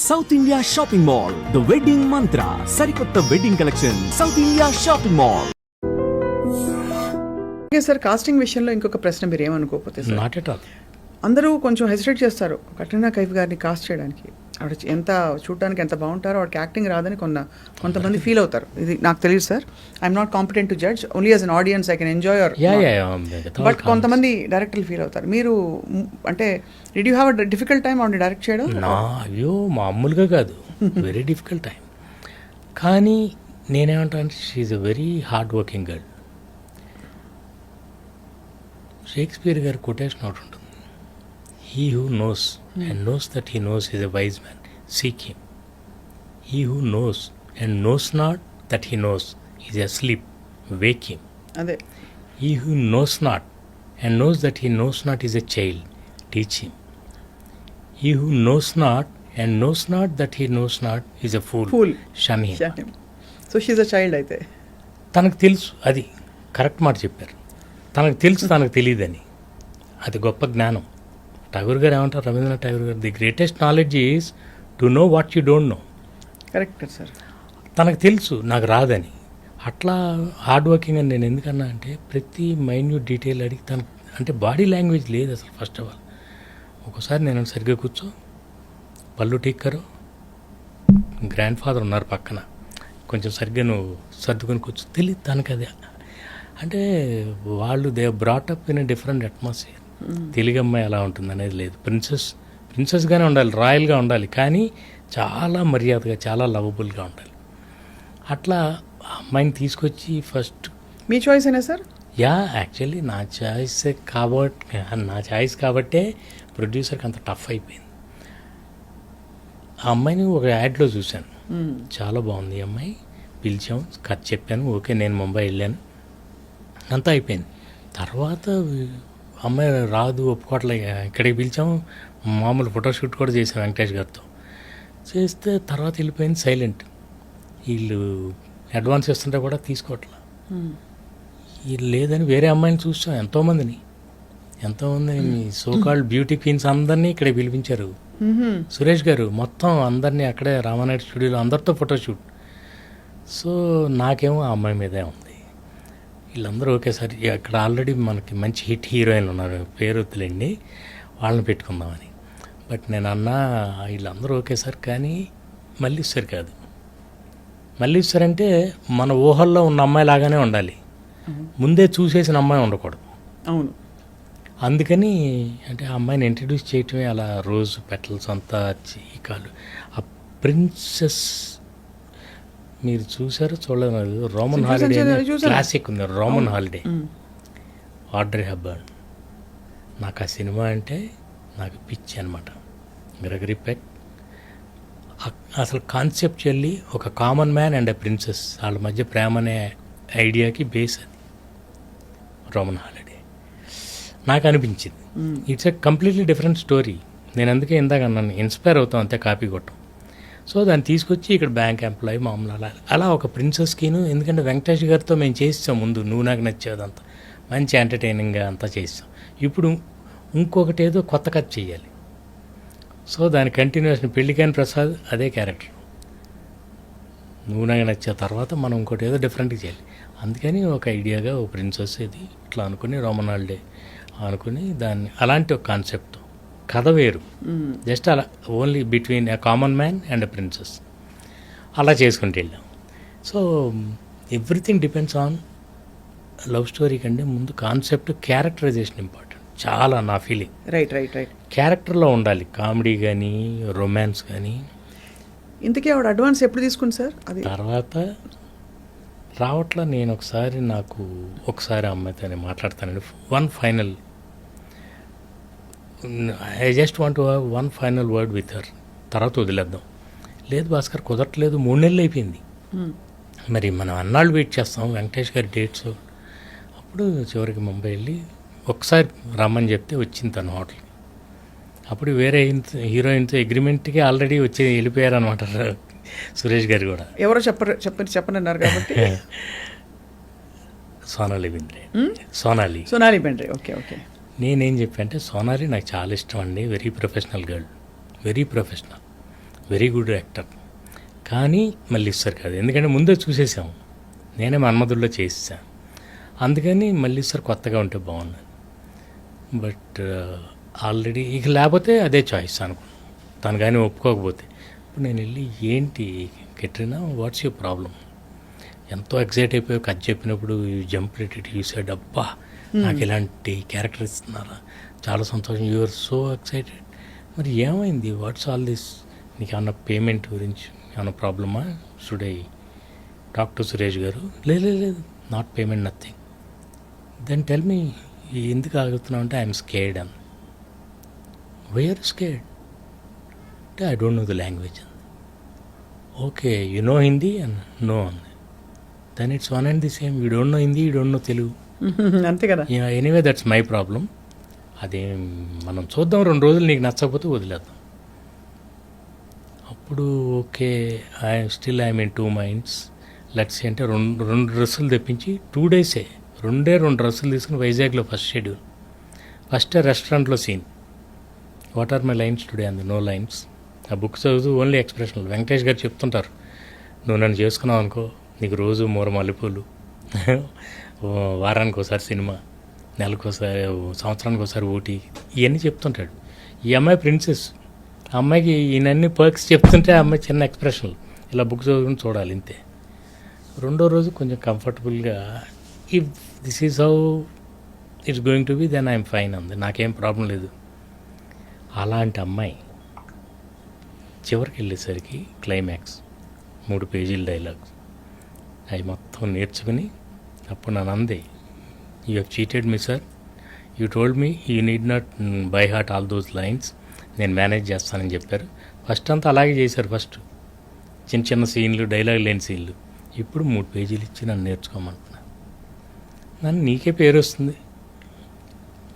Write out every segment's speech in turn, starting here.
South India shopping mall, the wedding mantra, సరికొత్త wedding collection, South India shopping mall. Sir, casting విషయంలో ఇంకొక ప్రశ్న, మీరు ఏమనుకోకపోతే సార్, నాట్ ఎట్ ఆల్. అందరూ కొంచెం హెసిటేట్ చేస్తారు కట్రీనా కైఫ్ గారిని కాస్ట్ చేయడానికి. ఆవిడ ఎంత చూడడానికి ఎంత బాగుంటారో ఆవిడకి యాక్టింగ్ రాదని కొంతమంది ఫీల్ అవుతారు. ఇది నాకు తెలియదు sir, I'm not competent to judge, only as an audience I can enjoy your. But కొంతమంది డైరెక్టర్లు ఫీల్ అవుతారు. మీరు అంటే did you have a difficult time ఆవిడ డైరెక్ట్ చేయడం? అయ్యో మామూలుగా కాదు, వెరీ డిఫికల్ట్ టైం. కానీ నేనేమంటాను, she's a very hard working girl. Shakespeare గారి కొటేషన్ ఒకటి ఉంటుంది, he who knows and knows that he knows is a wise man, seek him. He who knows and knows not that he knows is asleep, wake him. Ade. He who knows not and knows that he knows not is a child, teach him. He who knows not and knows not that he knows not is a fool, shun him. So she is a child అయితే. తనకు తెలుసు, అది correct మాట చెప్పారు. తనకు తెలుసు, తనకు తెలియదని, అది గొప్ప జ్ఞానం. ఠాగూర్ గారు ఏమంటారు, రవీంద్రనాథ్ ఠాగూర్ గారు, the greatest knowledge is to know what you don't no. Correct sir. తనకు తెలుసు, నాకు రాదని. అట్లా హార్డ్ వర్కింగ్ అని నేను ఎందుకన్నా అంటే, ప్రతి మైన్యూట్ డీటెయిల్ అడిగి తనకు అంటే బాడీ లాంగ్వేజ్ లేదు అసలు. ఫస్ట్ ఆఫ్ ఆల్ ఒకసారి నేను సరిగ్గా కూర్చో, పళ్ళు టీక్కరు, గ్రాండ్ ఫాదర్ ఉన్నారు పక్కన, కొంచెం సరిగ్గా నువ్వు సర్దుకొని కూర్చో, తెలియదు తనకు అది. అంటే వాళ్ళు they brought up in a different atmosphere. Telugu అమ్మాయి ఎలా ఉంటుంది అనేది లేదు. ప్రిన్సెస్గానే ఉండాలి, రాయల్గా ఉండాలి, కానీ చాలా మర్యాదగా, చాలా లవబుల్గా ఉండాలి. అట్లా అమ్మాయిని తీసుకొచ్చి ఫస్ట్. మీ చాయిస్ అయినా సార్? యా, యాక్చువల్లీ నా చాయిస్ కాబట్టే ప్రొడ్యూసర్కి అంత టఫ్ అయిపోయింది. ఆ అమ్మాయిని ఒక యాడ్లో చూశాను, చాలా బాగుంది ఈ అమ్మాయి, పిలిచాం, కథ చెప్పాను, ఓకే, నేను ముంబై వెళ్ళాను, అంతా అయిపోయింది. తర్వాత అమ్మాయి రాదు, ఒప్పుకోవట్లే, ఇక్కడికి పిలిచాము, మామూలు ఫోటోషూట్ కూడా చేసాం వెంకటేష్ గారితో. చేస్తే తర్వాత వెళ్ళిపోయింది సైలెంట్. వీళ్ళు అడ్వాన్స్ ఇస్తుంటే కూడా తీసుకోవట్లా. వీళ్ళు లేదని వేరే అమ్మాయిని చూసాం, ఎంతోమందిని మీ సోకాల్డ్ బ్యూటీ క్వీన్స్ అందరినీ ఇక్కడే పిలిపించారు. సురేష్ గారు మొత్తం అందరినీ అక్కడే రామానాయుడు స్టూడియోలో అందరితో ఫోటోషూట్. సో నాకేమో ఆ అమ్మాయి మీదే ఉంది. వీళ్ళందరూ ఒకేసారి, అక్కడ ఆల్రెడీ మనకి మంచి హిట్ హీరోయిన్లు ఉన్నారు, పేరు వద్దులేండి, వాళ్ళని పెట్టుకుందామని. బట్ నేను అన్నా వీళ్ళందరూ ఒకేసారి, కానీ మల్లీశ్వర్ కాదు. మల్లీశ్వర్ అంటే మన ఊహల్లో ఉన్న అమ్మాయి లాగానే ఉండాలి, ముందే చూసేసిన అమ్మాయి ఉండకూడదు. అవును. అందుకని అంటే ఆ అమ్మాయిని ఇంట్రడ్యూస్ చేయటమే అలా, రోజు పెటల్స్ అంతా చీకాలు. ఆ ప్రిన్సెస్ మీరు చూసారో చూడలేదు, రోమన్ హాలిడే క్లాసిక్ ఉంది, రోమన్ హాలిడే, ఆడ్రీ హెప్బర్న్. నాకు ఆ సినిమా అంటే నాకు పిచ్చి అనమాట. గ్రెగరీ పెక్ అసలు కాన్సెప్చువల్లీ ఒక common man and a princess, వాళ్ళ మధ్య ప్రేమ అనే ఐడియాకి బేస్ అది రోమన్ హాలిడే. నాకు అనిపించింది it's a completely different story. నేను అందుకే ఇందాక అన్నాను, ఇన్స్పైర్ అవుతాం అంతే, కాపీ కొట్టం. సో దాన్ని తీసుకొచ్చి ఇక్కడ బ్యాంక్ ఎంప్లాయీ మామూలు అలా ఒక ప్రిన్సెస్కిను. ఎందుకంటే వెంకటేష్ గారితో మేము చేస్తాం ముందు, నువ్వు నాకు నచ్చేదంతా మంచి ఎంటర్టైనింగ్గా అంతా చేస్తాం. ఇప్పుడు ఇంకొకటి ఏదో కొత్త కథ చేయాలి. సో దాని కంటిన్యూషన్, పెళ్ళికాని ప్రసాద్ అదే క్యారెక్టర్, నువ్వు నాకు నచ్చే తర్వాత మనం ఇంకోటి ఏదో డిఫరెంట్గా చేయాలి. అందుకని ఒక ఐడియాగా ఒక ప్రిన్సెస్ ఇది ఇట్లా అనుకుని, రోమన్ హాలిడే అనుకుని దాన్ని అలాంటి ఒక కాన్సెప్ట్, కథ వేరు, జస్ట్ అలా only between a common man and a princess, అలా చేసుకుంటూ వెళ్ళాం. So everything depends on love story కంటే ముందు కాన్సెప్ట్, క్యారెక్టరైజేషన్ ఇంపార్టెంట్ చాలా, నా ఫీలింగ్. రైట్. క్యారెక్టర్లో ఉండాలి, కామెడీ కానీ రొమాన్స్ కానీ. ఇంతకీ ఆవిడ అడ్వాన్స్ ఎప్పుడు తీసుకుంది సార్? అది తర్వాత రావట్లా. నేను ఒకసారి అమ్మాయితో మాట్లాడతానండి, one final, I just want to have one final word with her, తర్వాత వదిలేద్దాం. లేదు భాస్కర్, కుదరట్లేదు, 3 నెలలు అయిపోయింది, మరి మనం అన్నాళ్ళు వెయిట్ చేస్తాం వెంకటేష్ గారి డేట్స్. అప్పుడు చివరికి ముంబై వెళ్ళి ఒకసారి రమ్మని చెప్తే వచ్చింది తను హోటల్కి. అప్పుడు వేరే హీరోయిన్తో అగ్రిమెంట్కి ఆల్రెడీ వెళ్ళిపోయారు అనమాట సురేష్ గారు కూడా. ఎవరో చెప్పనన్నారు కాబట్టి సోనాలి బెంద్రే. సోనాలి బెంద్రే. ఓకే. నేనేం చెప్పా అంటే, సోనాలి నాకు చాలా ఇష్టం అండి, very professional girl, very professional, very good actor. కానీ మళ్ళీ సార్ కాదు, ఎందుకంటే ముందే చూసేసాము, నేనే మన్మధుల్లో చేసేసాను. అందుకని మళ్ళీ సార్ కొత్తగా ఉంటే బాగున్నాను. బట్ ఆల్రెడీ ఇక లేకపోతే అదే చాయిస్ అనుకున్నాను. తను కానీ ఒప్పుకోకపోతే ఇప్పుడు నేను వెళ్ళి ఏంటి కెట్రినా వాట్స్ యువర్ ప్రాబ్లం, ఎంతో ఎక్సైట్ అయిపోయి కథ చెప్పినప్పుడు జంప్ రేటెడ్ యూ సెడ్ అబ్బా నాకు ఇలాంటి క్యారెక్టర్ ఇస్తున్నారా, చాలా సంతోషం, యూఆర్ సో ఎక్సైటెడ్. మరి ఏమైంది, వాట్స్ ఆల్ దిస్, నీకు ఏమన్నా పేమెంట్ గురించి ఏమన్నా ప్రాబ్లమా, should I talk to Suresh garu? లేదు not payment, nothing. Then tell me ఎందుకు ఆగుతున్నావు అంటే ఐఎమ్ స్కేర్డ్ అని. వేర్ స్కేర్డ్ అంటే I don't know the language అంది. Okay you know Hindi and no అంది. Then it's one and the same, you don't know Hindi, you don't know Telugu. అంతే కదా. Anyway that's my problem. అదే మనం చూద్దాం, 2 రోజులు నీకు నచ్చకపోతే వదిలేద్దాం. అప్పుడు okay I'm in 2 minds. Let's అంటే రెండు డ్రెస్సులు తెప్పించి 2 days రెండే 2 డ్రెస్సులు తీసుకుని వైజాగ్లో ఫస్ట్ షెడ్యూల్. ఫస్ట్ రెస్టారెంట్లో scene, what are my lines today అంది, నో లైన్స్. ఆ బుక్ చదువుతూ ఓన్లీ ఎక్స్ప్రెషన్లు. వెంకటేష్ గారు చెప్తుంటారు, నువ్వు నన్ను చేసుకున్నావు అనుకో నీకు రోజు 3 మల్లెపూలు, వారానికి ఒకసారి సినిమా, నెలకోసారి, సంవత్సరానికి ఒకసారి ఊటీ, ఇవన్నీ చెప్తుంటాడు. ఈ అమ్మాయి ప్రిన్సెస్, ఆ అమ్మాయికి ఈయనన్ని పర్క్స్ చెప్తుంటే ఆ అమ్మాయి చిన్న ఎక్స్ప్రెషన్లు ఇలా బుక్ చదువుకుని చూడాలి ఇంతే. 2వ రోజు కొంచెం కంఫర్టబుల్గా if this is how it's going to be then I'm fine అంది, నాకేం ప్రాబ్లం లేదు. అలాంటి అమ్మాయి చివరికి వెళ్ళేసరికి క్లైమాక్స్ 3 పేజీల డైలాగ్స్ అవి మొత్తం నేర్చుకుని అప్పుడు నన్ను అంది, you have cheated me sir, you told me you need not by heart all those lines, నేను మేనేజ్ చేస్తానని చెప్పారు. ఫస్ట్ అంతా అలాగే చేశారు, ఫస్ట్ చిన్న చిన్న సీన్లు, డైలాగ్ లేని సీన్లు. ఇప్పుడు 3 పేజీలు ఇచ్చి నన్ను నేర్చుకోమంటున్నా. నన్ను నీకే పేరు వస్తుంది,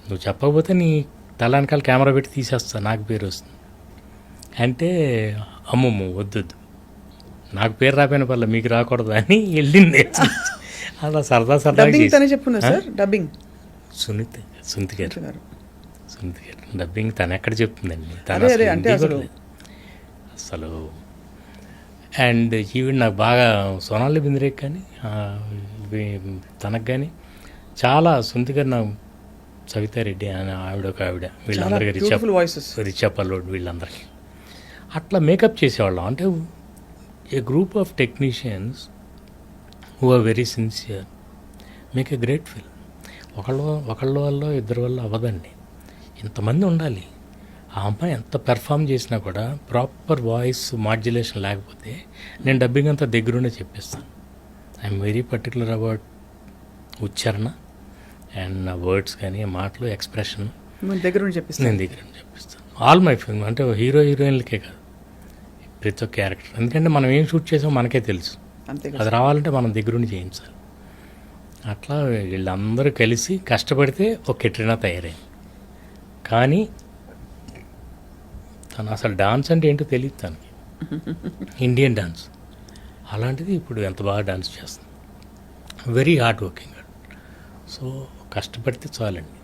నువ్వు చెప్పకపోతే నీ తల వెనకాల కెమెరా పెట్టి తీసేస్తా, నాకు పేరు వస్తుంది అంటే అమ్మమ్మ వద్దు, నాకు పేరు రాపోయిన పర్లే మీకు రాకూడదు అని వెళ్ళింది. అలా సరదా చెప్పున్నా సార్ డబ్బింగ్ సునీత గారు డబ్బింగ్ తను ఎక్కడ చెప్తుందండి, అసలు. అండ్ ఈవిడ నాకు బాగా సోనాలి బింద్రేక్ కానీ తనకు కానీ చాలా, సునీత గారు నాకు, సవితారెడ్డి అని ఆవిడ వీళ్ళందరికీ రిచా పల్లోడ్ వీళ్ళందరికీ అట్లా మేకప్ చేసేవాళ్ళం. అంటే a group of technicians who are very sincere make a great film. ఒకళ్ళ వల్ల 2 వల్ల అవ్వదండి, ఇంతమంది ఉండాలి. ఆ అమ్మాయి ఎంత పెర్ఫామ్ చేసినా కూడా ప్రాపర్ వాయిస్ మాడ్యులేషన్ లేకపోతే నేను డబ్బింగ్ అంతా దగ్గరుండే చెప్పేస్తాను. ఐఎమ్ వెరీ పర్టికులర్ అబౌట్ ఉచ్చారణ అండ్ నా వర్డ్స్ కానీ, మాటలు, ఎక్స్ప్రెషన్ దగ్గరుండి నేను దగ్గరుండి చెప్పిస్తాను. ఆల్ మై ఫిల్మ్ అంటే హీరోయిన్లకే కాదు, ప్రతి ఒక్క క్యారెక్టర్. ఎందుకంటే మనం ఏం షూట్ చేసామో మనకే తెలుసు, అది రావాలంటే మనం దగ్గరుండి చేయించాలి. అట్లా వీళ్ళందరూ కలిసి కష్టపడితే ఒక కెట్రినా తయారైంది. కానీ తను అసలు డాన్స్ అంటే ఏంటో తెలియదు తనకి, ఇండియన్ డాన్స్. అలాంటిది ఇప్పుడు ఎంత బాగా డాన్స్ చేస్తుంది, వెరీ హార్డ్ వర్కింగ్. సో కష్టపడితే చాలండి,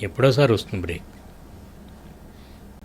ఎప్పుడోసారి వస్తుంది బ్రేక్.